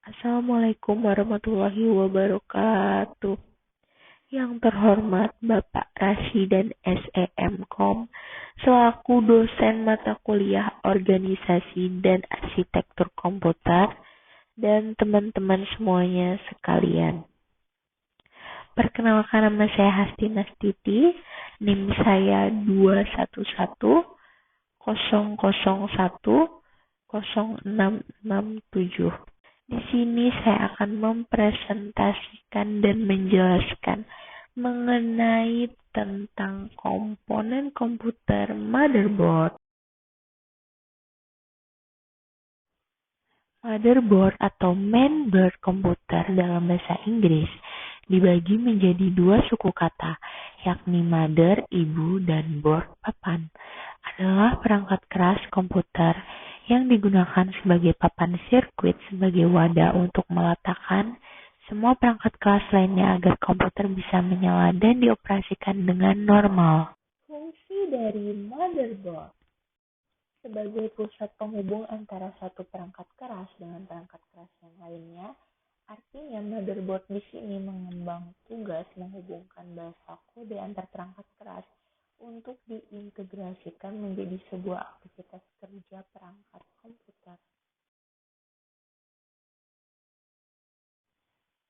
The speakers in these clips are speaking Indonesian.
Assalamualaikum warahmatullahi wabarakatuh. Yang terhormat Bapak Rashidan SEMKOM selaku dosen mata kuliah Organisasi dan Arsitektur Komputer dan teman-teman semuanya sekalian. Perkenalkan, nama saya Hasti Nastiti, NIM saya 21100100667. Di sini saya akan mempresentasikan dan menjelaskan mengenai tentang komponen komputer motherboard. Motherboard atau mainboard komputer dalam bahasa Inggris dibagi menjadi dua suku kata, yakni mother, ibu, dan board, papan. Adalah perangkat keras komputer yang digunakan sebagai papan sirkuit sebagai wadah untuk meletakkan semua perangkat keras lainnya agar komputer bisa menyala dan dioperasikan dengan normal. Fungsi dari motherboard sebagai pusat penghubung antara satu perangkat keras dengan perangkat keras yang lainnya. Artinya motherboard di sini mengembang tugas menghubungkan bahasa kode antar perangkat keras untuk diintegrasikan menjadi sebuah aktivitas kerja perangkat komputer.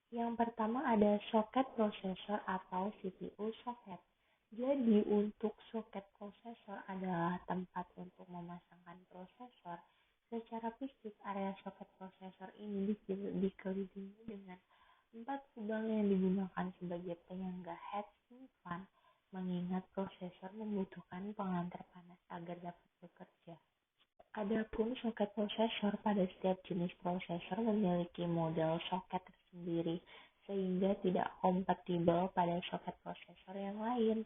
Yang pertama ada soket prosesor atau CPU soket. Jadi untuk soket prosesor adalah tempat untuk memasangkan prosesor. Secara fisik, area soket prosesor ini dikelilingi dengan 4 lubang yang digunakan sebagai penyangga heatsink fan, mengingat prosesor membutuhkan pengantar panas agar dapat bekerja. Adapun soket prosesor pada setiap jenis prosesor memiliki model soket tersendiri, sehingga tidak kompatibel pada soket prosesor yang lain.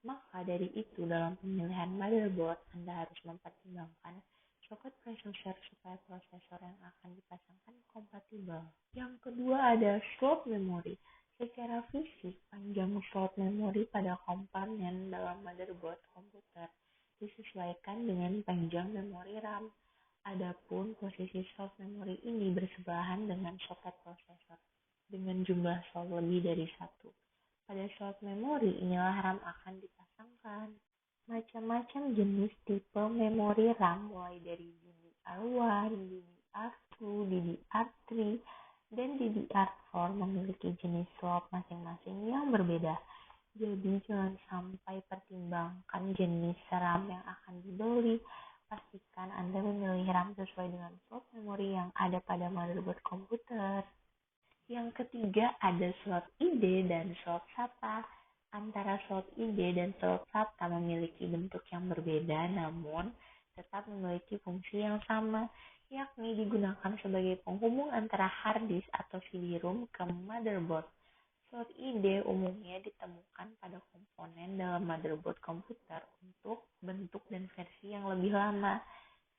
Maka dari itu, dalam pemilihan motherboard, Anda harus mempertimbangkan soket prosesor supaya prosesor yang akan dipasangkan kompatibel. Yang kedua ada slot memory. Secara fisik, panjang slot memory pada komponen dalam motherboard komputer disesuaikan dengan panjang memori RAM. Adapun posisi slot memori ini bersebelahan dengan soket prosesor dengan jumlah slot lebih dari 1. Pada slot memori inilah RAM akan dipasangkan. Macam-macam jenis tipe memori RAM mulai dari DDR1, DDR2, DDR3, dan DDR4 memiliki jenis slot masing-masing yang berbeda. Jadi jangan sampai pertimbangkan jenis RAM yang akan dibeli. Pastikan Anda memilih RAM sesuai dengan slot memori yang ada pada motherboard komputer. Yang ketiga ada slot ID dan slot SATA. Antara slot ID dan slot SATA memiliki bentuk yang berbeda namun tetap memiliki fungsi yang sama, yakni digunakan sebagai penghubung antara hard disk atau CD-ROM ke motherboard. Slot ID umumnya ditemukan pada komponen dalam motherboard komputer untuk bentuk dan versi yang lebih lama,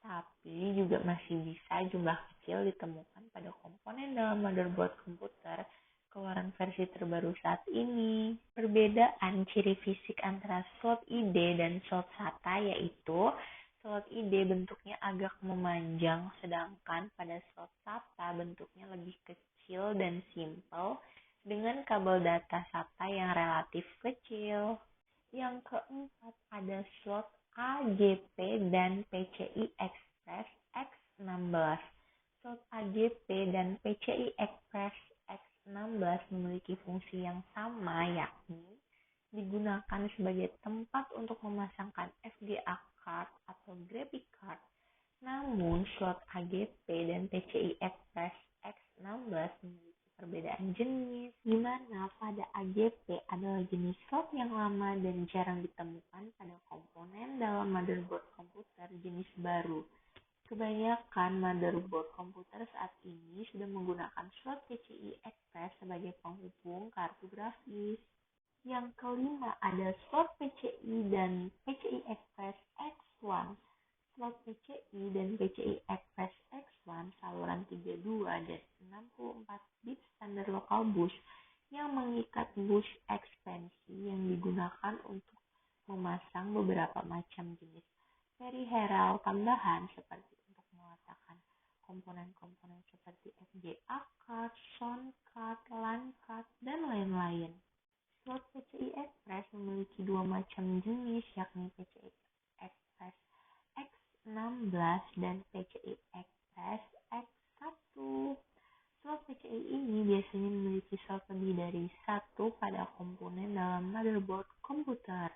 tapi juga masih bisa jumlah kecil ditemukan pada komponen dalam motherboard komputer keluaran versi terbaru saat ini. Perbedaan ciri fisik antara slot ID dan slot SATA yaitu slot ID bentuknya agak memanjang, sedangkan pada slot SATA bentuknya lebih kecil dan simpel dengan kabel data SATA yang relatif kecil. Yang keempat ada slot AGP dan PCI Express X16. Slot AGP dan PCI Express X16 memiliki fungsi yang sama, yakni digunakan sebagai tempat untuk memasangkan FGA card atau graphic card. Namun slot AGP dan PCI Express X16 memiliki perbedaan jenis, di mana pada AGP adalah jenis slot yang lama dan jarang ditemukan pada komponen dalam motherboard komputer jenis baru. Kebanyakan motherboard komputer saat ini sudah menggunakan slot PCI Express sebagai penghubung kartu grafis. Yang kelima ada slot PCI dan PCI Express X1. Slot PCI dan PCI Express X1 saluran 32 dan 64 bit standar lokal bus yang mengikat bus ekspansi yang digunakan untuk memasang beberapa macam jenis peripheral tambahan seperti untuk meletakkan komponen-komponen seperti FGA card, sound card, LAN card, dan lain-lain. Slot PCI Express memiliki dua macam jenis, yakni PCI Express X16 dan PCI Express X1. Slot PCI ini biasanya memiliki slot lebih dari satu pada komponen dalam motherboard komputer.